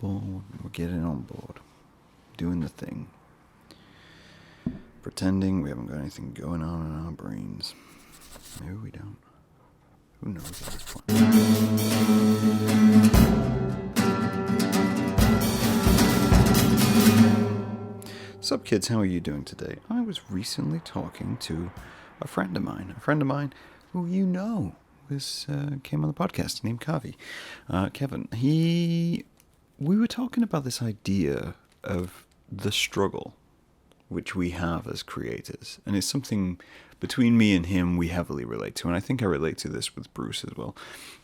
board. We're getting on board. Doing the thing. Pretending we haven't got anything going on in our brains. Maybe we don't. Who knows at this point? Sup kids, how are you doing today? I was recently talking to a friend of mine who you know came on the podcast named Kavi. Kevin. We were talking about this idea of the struggle which we have as creators, and it's something between me and him we heavily relate to, and I think I relate to this with Bruce as well.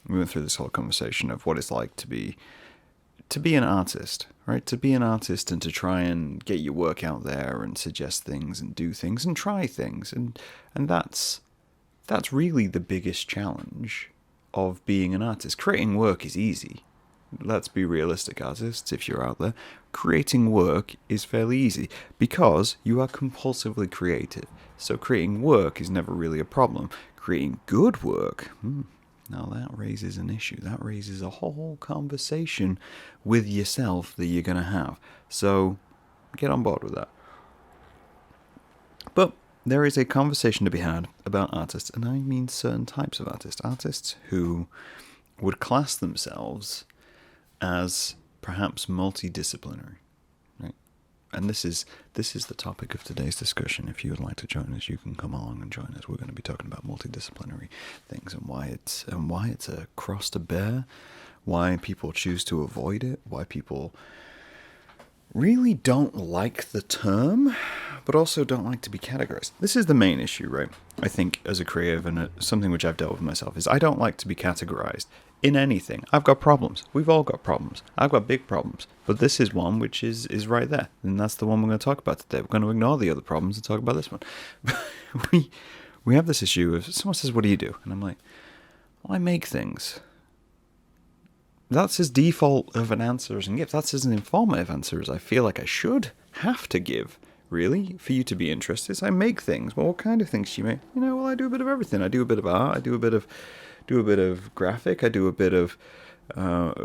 We went through this whole conversation of what it's like to be an artist, right? To be an artist and to try and get your work out there and suggest things and do things and try things, and that's really the biggest challenge of being an artist. Creating work is easy. Let's be realistic, artists, if you're out there. Creating work is fairly easy because you are compulsively creative. So creating work is never really a problem. Creating good work, now that raises an issue. That raises a whole conversation with yourself that you're going to have. So get on board with that. But there is a conversation to be had about artists, and I mean certain types of artists. Artists who would class themselves as perhaps multidisciplinary, right? And this is the topic of today's discussion. If you would like to join us, you can come along and join us. We're going to be talking about multidisciplinary things and why it's a cross to bear, why people choose to avoid it, why people really don't like the term, but also don't like to be categorized. This is the main issue, right? I think as a creative, and something which I've dealt with myself, is I don't like to be categorized in anything. I've got problems. We've all got problems. I've got big problems. But this is one which is right there. And that's the one we're going to talk about today. We're going to ignore the other problems and talk about this one. we have this issue of someone says, "What do you do?" And I'm like, "Well, I make things." That's as default of an answer as I can give. That's as an informative answer as I feel like I should have to give, really, for you to be interested. So I make things. Well, what kind of things do you make? Well, I do a bit of everything. I do a bit of art. I do a bit of graphic. I do a bit of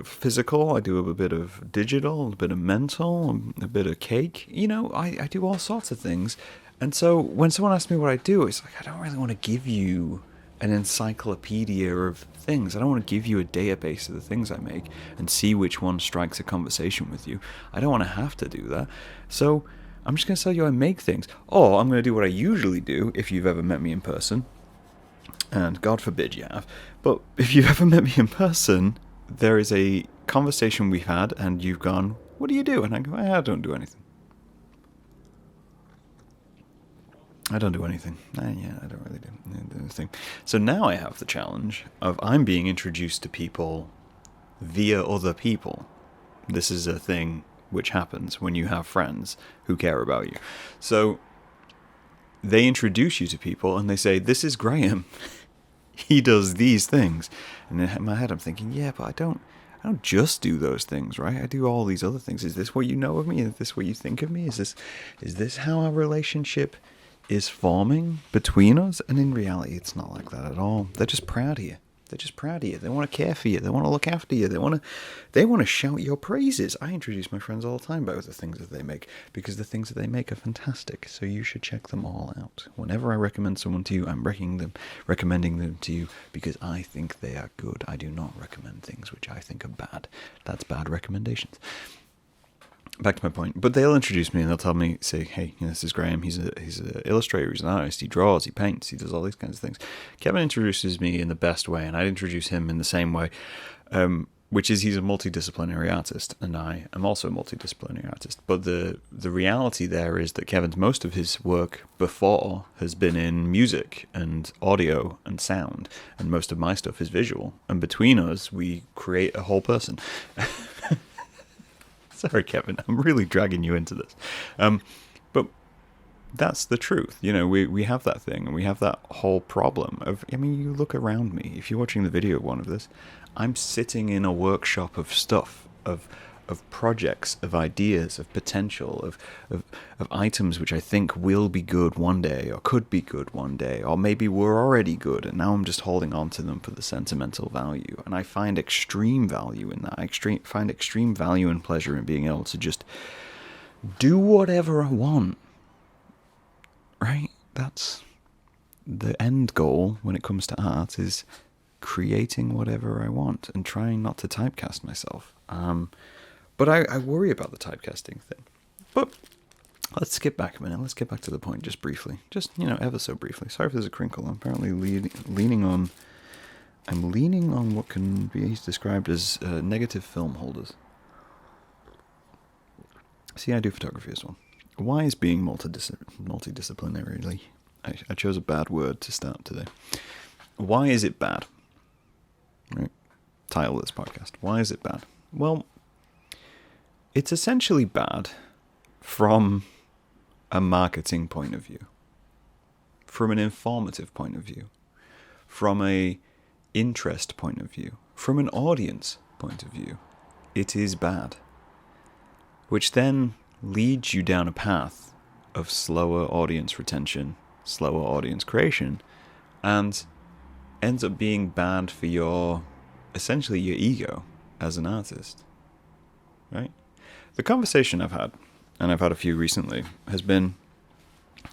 physical. I do a bit of digital, a bit of mental, a bit of cake. I do all sorts of things. And so when someone asks me what I do, it's like, I don't really want to give you an encyclopedia of things. I don't want to give you a database of the things I make and see which one strikes a conversation with you. I don't want to have to do that. So I'm just going to tell you I make things. Or I'm going to do what I usually do if you've ever met me in person. And God forbid you have. But if you've ever met me in person, there is a conversation we've had and you've gone, "What do you do?" And I go, "I don't do anything. I don't do anything. I don't really do anything." So now I have the challenge of I'm being introduced to people via other people. This is a thing which happens when you have friends who care about you. So they introduce you to people and they say, "This is Graham. He does these things." And in my head I'm thinking, yeah, but I don't just do those things, right? I do all these other things. Is this what you know of me? Is this what you think of me? Is this how our relationship is forming between us? And in reality, it's not like that at all. They're just proud of you. They want to care for you. They want to look after you. They want to shout your praises. I introduce my friends all the time about the things that they make, because the things that they make are fantastic. So you should check them all out. Whenever I recommend someone to you, I'm recommending them to you because I think they are good. I do not recommend things which I think are bad. That's bad recommendations. Back to my point. But they'll introduce me and they'll tell me, say, "Hey, this is Graham. He's an illustrator. He's an artist. He draws. He paints. He does all these kinds of things." Kevin introduces me in the best way, and I'd introduce him in the same way, which is he's a multidisciplinary artist, and I am also a multidisciplinary artist. But the reality there is that Kevin's most of his work before has been in music and audio and sound, and most of my stuff is visual. And between us, we create a whole person. Sorry, Kevin, I'm really dragging you into this. But that's the truth. We have that thing, and we have that whole problem of, you look around me. If you're watching the video of one of this, I'm sitting in a workshop of stuff, of of projects, of ideas, of potential, of items which I think will be good one day, or could be good one day, or maybe were already good, and now I'm just holding on to them for the sentimental value. And I find extreme value in that. I find extreme value and pleasure in being able to just do whatever I want. Right? That's the end goal when it comes to art, is creating whatever I want and trying not to typecast myself. But I worry about the typecasting thing. But let's skip back a minute. Let's get back to the point just briefly. Just, ever so briefly. Sorry if there's a crinkle. I'm apparently leaning on what can be described as negative film holders. See, I do photography as well. Why is being multidisciplinarily... I chose a bad word to start today. Why is it bad? Right? Title of this podcast. Why is it bad? Well, it's essentially bad from a marketing point of view, from an informative point of view, from a interest point of view, from an audience point of view. It is bad. Which then leads you down a path of slower audience retention, slower audience creation, and ends up being bad for essentially your ego as an artist, right? The conversation I've had, and I've had a few recently, has been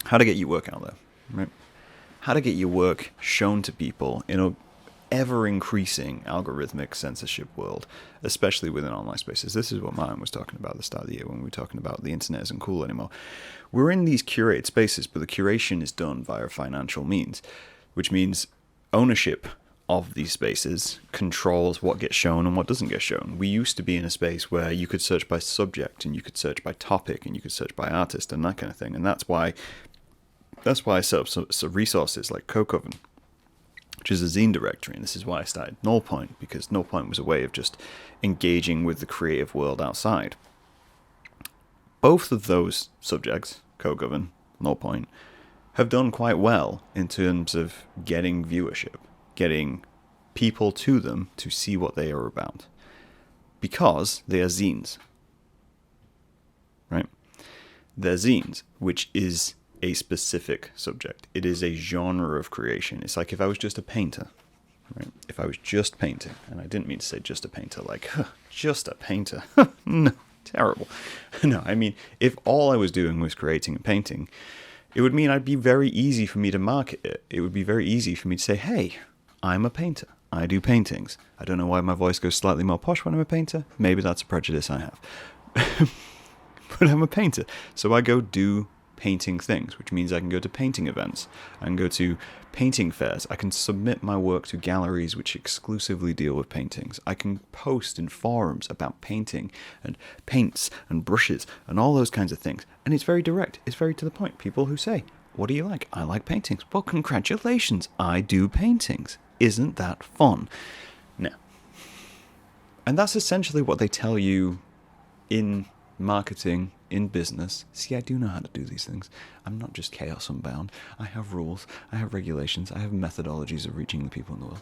how to get your work out there, right? How to get your work shown to people in a ever-increasing algorithmic censorship world, especially within online spaces. This is what Martin was talking about at the start of the year when we were talking about the internet isn't cool anymore. We're in these curated spaces, but the curation is done via financial means, which means ownership of these spaces controls what gets shown and what doesn't get shown. We used to be in a space where you could search by subject, and you could search by topic, and you could search by artist, and that kind of thing. And that's why I set up some resources like CoCoven, which is a zine directory, and this is why I started Nullpoint, because Nullpoint was a way of just engaging with the creative world outside. Both of those subjects, CoGovern, Nullpoint, have done quite well in terms of getting viewership, getting people to them to see what they are about, because they are zines, right? They're zines, which is a specific subject. It is a genre of creation. It's like if I was just a painter, right? If I was just painting, and I didn't mean to say just a painter, like, just a painter. No, terrible. No, I mean, if all I was doing was creating and painting, it would mean it'd be very easy for me to market it. It would be very easy for me to say, hey, I'm a painter. I do paintings. I don't know why my voice goes slightly more posh when I'm a painter. Maybe that's a prejudice I have. But I'm a painter. So I go do painting things, which means I can go to painting events. I can go to painting fairs. I can submit my work to galleries which exclusively deal with paintings. I can post in forums about painting and paints and brushes and all those kinds of things. And it's very direct. It's very to the point. People who say, what do you like? I like paintings. Well, congratulations. I do paintings. Isn't that fun? No. And that's essentially what they tell you in marketing, in business. See, I do know how to do these things. I'm not just chaos unbound. I have rules, I have regulations, I have methodologies of reaching the people in the world.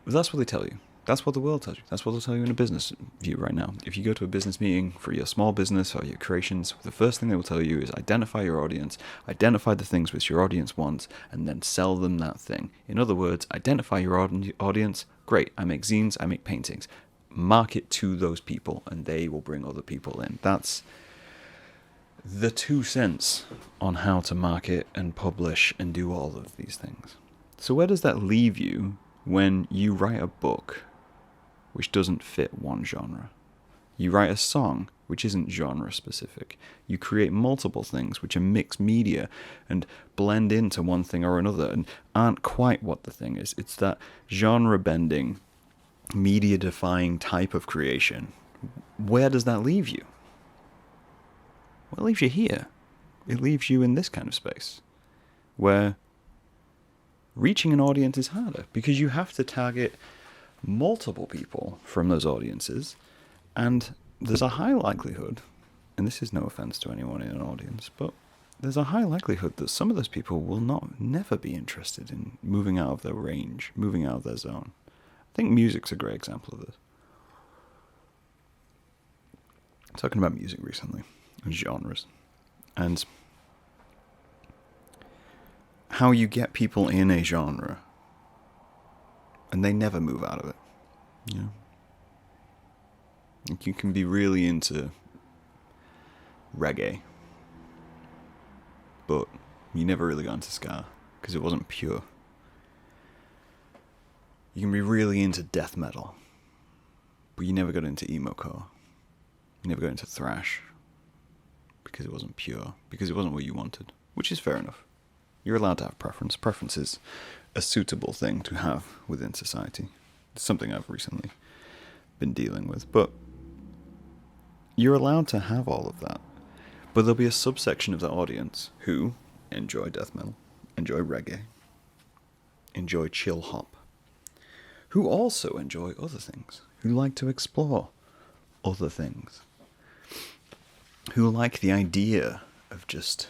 But that's what they tell you. That's what the world tells you. That's what they'll tell you in a business view right now. If you go to a business meeting for your small business or your creations, the first thing they will tell you is identify your audience, identify the things which your audience wants, and then sell them that thing. In other words, identify your audience. Great, I make zines, I make paintings. Market to those people, and they will bring other people in. That's the 2 cents on how to market and publish and do all of these things. So where does that leave you when you write a book which doesn't fit one genre? You write a song which isn't genre specific. You create multiple things which are mixed media and blend into one thing or another and aren't quite what the thing is. It's that genre bending, media defying type of creation. Where does that leave you? Well, it leaves you here. It leaves you in this kind of space where reaching an audience is harder because you have to target multiple people from those audiences, and there's a high likelihood, and this is no offense to anyone in an audience, but there's a high likelihood that some of those people will never be interested in moving out of their range, moving out of their zone. I think music's a great example of this. talking about music recently and genres, and how you get people in a genre and they never move out of it. You know? Like you can be really into reggae, but you never really got into ska because it wasn't pure. You can be really into death metal, but you never got into emo-core. You never got into thrash because it wasn't pure, because it wasn't what you wanted, which is fair enough. You're allowed to have preference. Preference is a suitable thing to have within society. It's something I've recently been dealing with, but you're allowed to have all of that. But there'll be a subsection of the audience who enjoy death metal, enjoy reggae, enjoy chill hop, who also enjoy other things, who like to explore other things, who like the idea of just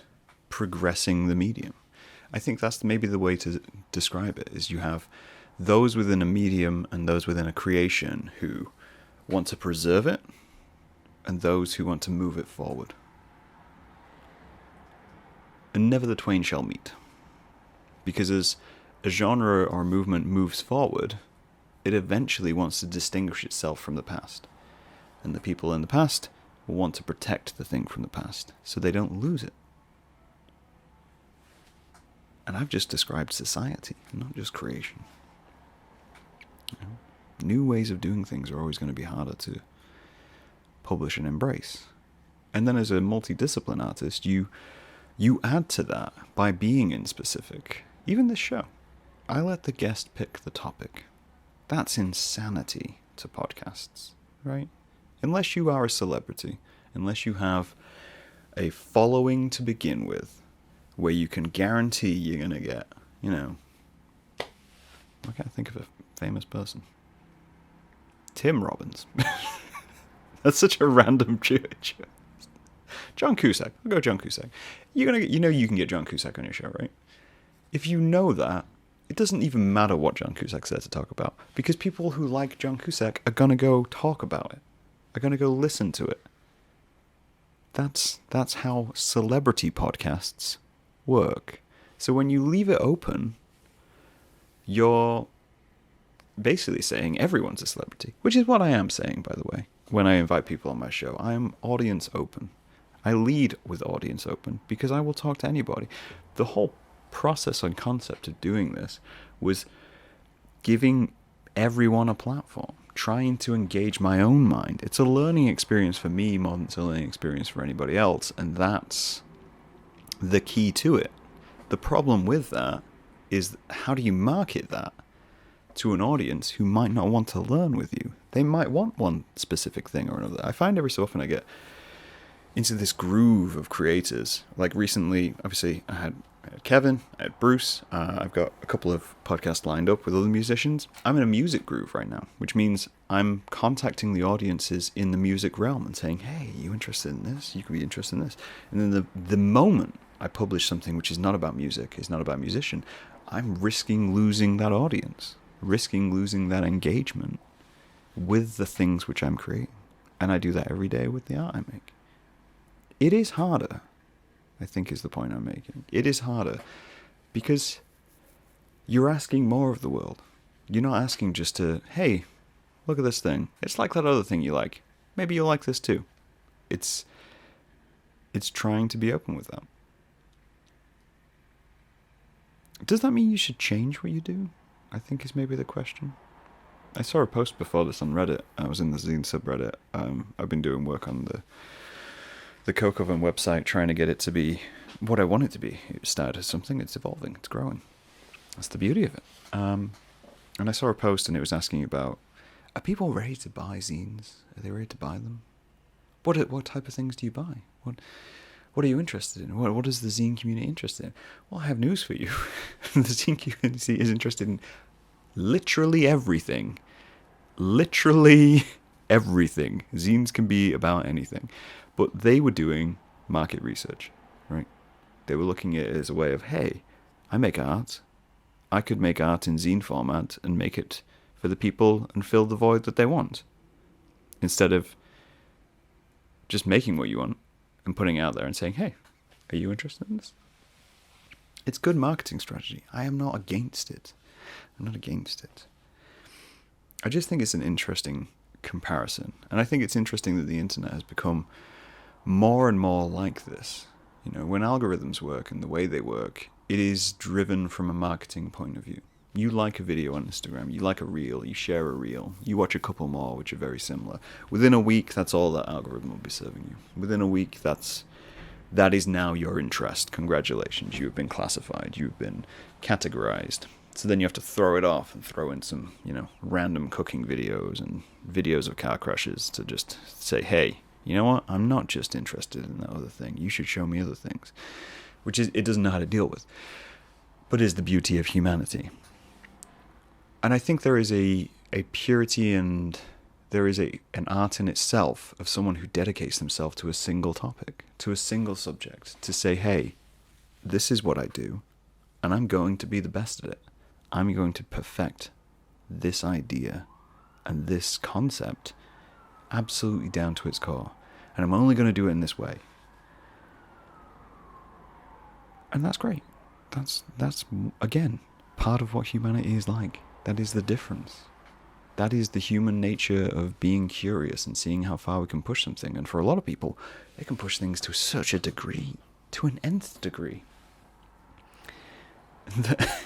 progressing the medium. I think that's maybe the way to describe it, is you have those within a medium and those within a creation who want to preserve it, and those who want to move it forward. And never the twain shall meet. Because as a genre or movement moves forward, it eventually wants to distinguish itself from the past. And the people in the past will want to protect the thing from the past, so they don't lose it. And I've just described society, not just creation. You know, new ways of doing things are always going to be harder to publish and embrace. And then as a multidiscipline artist, you add to that by being in specific. Even this show, I let the guest pick the topic. That's insanity to podcasts, right? Unless you are a celebrity, unless you have a following to begin with, where you can guarantee you're going to get, you know, I can't think of a famous person. Tim Robbins. That's such a random choice. John Cusack. I'll go John Cusack. You know you can get John Cusack on your show, right? If you know that, it doesn't even matter what John Cusack's there to talk about, because people who like John Cusack are gonna go talk about it. Are gonna go listen to it. That's how celebrity podcasts work. So when you leave it open, you're basically saying everyone's a celebrity, which is what I am saying, by the way. When I invite people on my show, I am audience open. I lead with audience open because I will talk to anybody. The whole process and concept of doing this was giving everyone a platform, trying to engage my own mind. It's a learning experience for me more than it's a learning experience for anybody else, and that's the key to it. The problem with that is, how do you market that to an audience who might not want to learn with you? They might want one specific thing or another. I find every so often I get into this groove of creators. Like recently, obviously, I had Kevin, I had Bruce. I've got a couple of podcasts lined up with other musicians. I'm in a music groove right now, which means I'm contacting the audiences in the music realm and saying, hey, you interested in this? You could be interested in this. And then the moment I publish something which is not about music, is not about musician, I'm risking losing that audience, risking losing that engagement with the things which I'm creating. And I do that every day with the art I make. It is harder, I think, is the point I'm making. It is harder because you're asking more of the world. You're not asking just to, hey, look at this thing. It's like that other thing you like. Maybe you'll like this too. It's trying to be open with that. Does that mean you should change what you do? I think is maybe the question. I saw a post before this on Reddit. I was in the zine subreddit. I've been doing work on the Coke Oven website, trying to get it to be what I want it to be. It started as something, it's evolving, it's growing. That's the beauty of it. And I saw a post and it was asking about, are people ready to buy zines? Are they ready to buy them? What type of things do you buy? What are you interested in? What is the zine community interested in? Well, I have news for you. The zine community is interested in literally everything. Literally everything. Zines can be about anything. But they were doing market research, right? They were looking at it as a way of, hey, I make art. I could make art in zine format and make it for the people and fill the void that they want. Instead of just making what you want and putting it out there and saying, hey, are you interested in this? It's good marketing strategy. I am not against it. I'm not against it. I just think it's an interesting comparison. And I think it's interesting that the internet has become more and more like this. You know, when algorithms work and the way they work, it is driven from a marketing point of view. You like a video on Instagram, you like a reel, you share a reel, you watch a couple more which are very similar. Within a week, that's all that algorithm will be serving you. Within a week, that is now your interest. Congratulations, you have been classified, you've been categorized. So then you have to throw it off and throw in some, random cooking videos and videos of car crashes to just say, hey, you know what? I'm not just interested in that other thing. You should show me other things. Which it doesn't know how to deal with. But is the beauty of humanity. And I think there is a purity and there is an art in itself of someone who dedicates themselves to a single topic, to a single subject, to say, hey, this is what I do, and I'm going to be the best at it. I'm going to perfect this idea and this concept absolutely down to its core. And I'm only going to do it in this way. And that's great. That's again, part of what humanity is like. That is the difference. That is the human nature of being curious and seeing how far we can push something. And for a lot of people, they can push things to such a degree, to an nth degree, that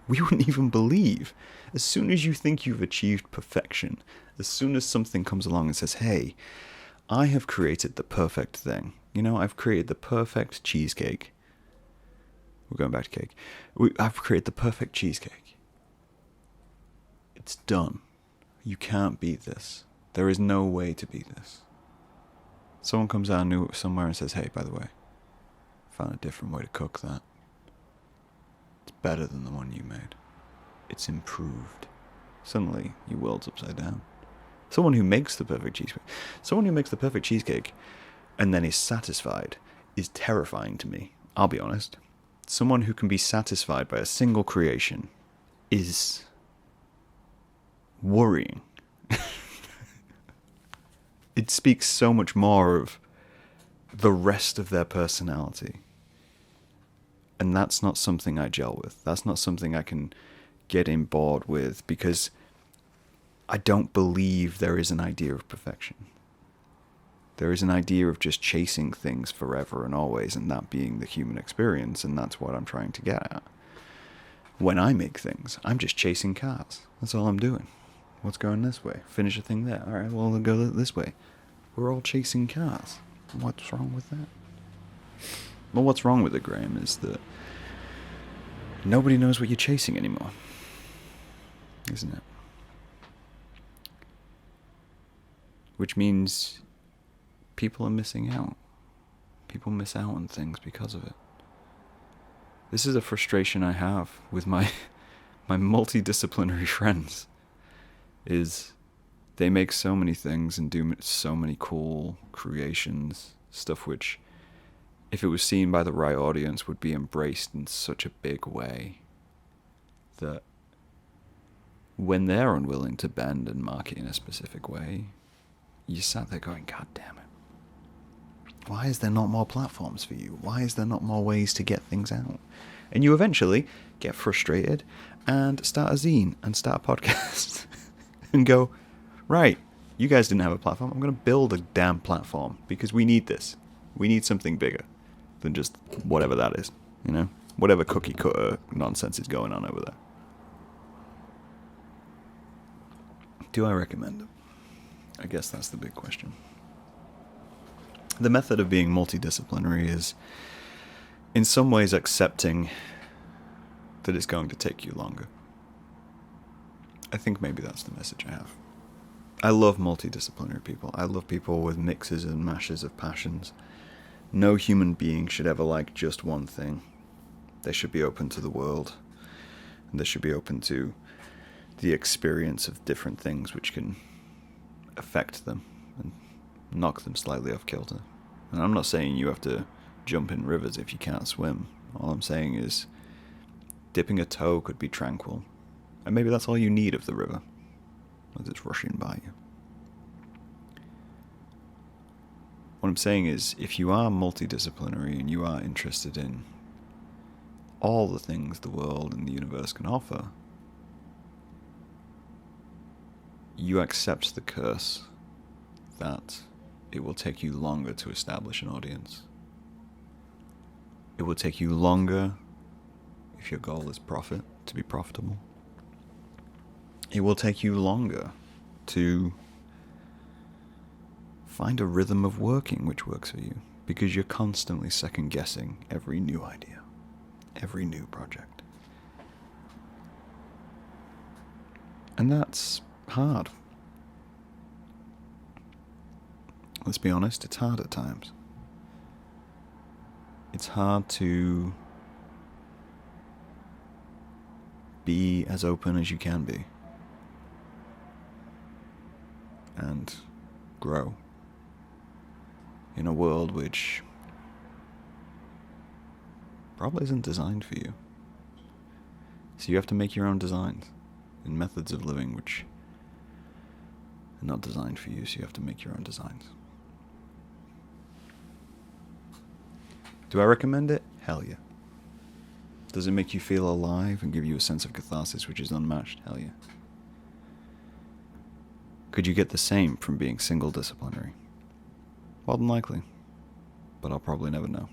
we wouldn't even believe. As soon as you think you've achieved perfection, as soon as something comes along and says, hey, I have created the perfect thing. I've created the perfect cheesecake. We're going back to cake. I've created the perfect cheesecake. It's done. You can't beat this. There is no way to beat this. Someone comes out somewhere and says, hey, by the way, I found a different way to cook that. It's better than the one you made. It's improved. Suddenly, your world's upside down. Someone who makes the perfect cheesecake and then is satisfied is terrifying to me. I'll be honest. Someone who can be satisfied by a single creation is worrying. It speaks so much more of the rest of their personality. And that's not something I gel with. That's not something I can get in board with, because I don't believe there is an idea of perfection. There is an idea of just chasing things forever and always, and that being the human experience, and that's what I'm trying to get at. When I make things, I'm just chasing cars. That's all I'm doing. What's going this way? Finish a thing there. All right, well, we'll go this way. We're all chasing cars. What's wrong with that? Well, what's wrong with it, Graham, is that nobody knows what you're chasing anymore. Isn't it? Which means people are missing out. People miss out on things because of it. This is a frustration I have with my multidisciplinary friends. Is they make so many things and do so many cool creations, stuff which, if it was seen by the right audience, would be embraced in such a big way that when they're unwilling to bend and market in a specific way, you sat there going, God damn it. Why is there not more platforms for you? Why is there not more ways to get things out? And you eventually get frustrated and start a zine and start a podcast and go, right, you guys didn't have a platform. I'm going to build a damn platform because we need this. We need something bigger than just whatever that is, whatever cookie cutter nonsense is going on over there. Do I recommend it? I guess that's the big question. The method of being multidisciplinary is, in some ways, accepting that it's going to take you longer. I think maybe that's the message I have. I love multidisciplinary people. I love people with mixes and mashes of passions. No human being should ever like just one thing. They should be open to the world. And they should be open to the experience of different things which can affect them and knock them slightly off kilter. And I'm not saying you have to jump in rivers if you can't swim. All I'm saying is dipping a toe could be tranquil. And maybe that's all you need of the river, as it's rushing by you. What I'm saying is, if you are multidisciplinary and you are interested in all the things the world and the universe can offer, you accept the curse that it will take you longer to establish an audience. It will take you longer, if your goal is profit, to be profitable. It will take you longer to find a rhythm of working which works for you, because you're constantly second guessing every new idea, every new project. And that's hard. Let's be honest, it's hard at times. It's hard to be as open as you can be and grow in a world which probably isn't designed for you. So you have to make your own designs and methods of living which are not designed for you, so you have to make your own designs. Do I recommend it? Hell yeah. Does it make you feel alive and give you a sense of catharsis which is unmatched? Hell yeah. Could you get the same from being single disciplinary? More than likely, but I'll probably never know.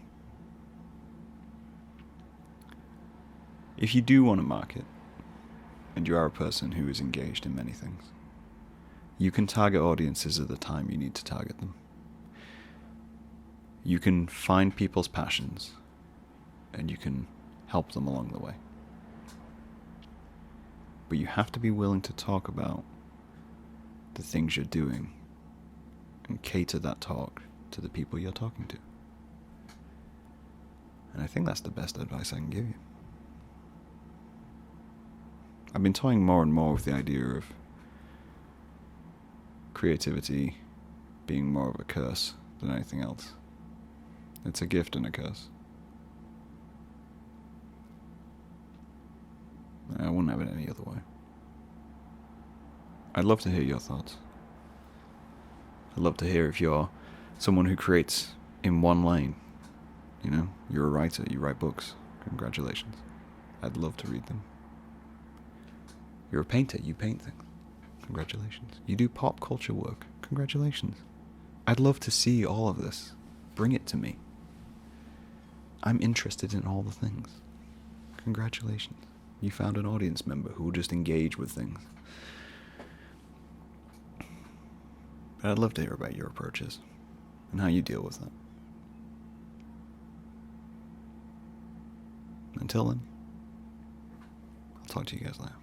If you do want to market, and you are a person who is engaged in many things, you can target audiences at the time you need to target them. You can find people's passions, and you can help them along the way. But you have to be willing to talk about the things you're doing and cater that talk to the people you're talking to. And I think that's the best advice I can give you. I've been toying more and more with the idea of creativity being more of a curse than anything else. It's a gift and a curse. I wouldn't have it any other way. I'd love to hear your thoughts. I'd love to hear if you're someone who creates in one lane. You know, you're a writer, you write books. Congratulations. I'd love to read them. You're a painter, you paint things. Congratulations. You do pop culture work. Congratulations. I'd love to see all of this. Bring it to me. I'm interested in all the things. Congratulations. You found an audience member who will just engage with things. But I'd love to hear about your approaches and how you deal with that. Until then, I'll talk to you guys later.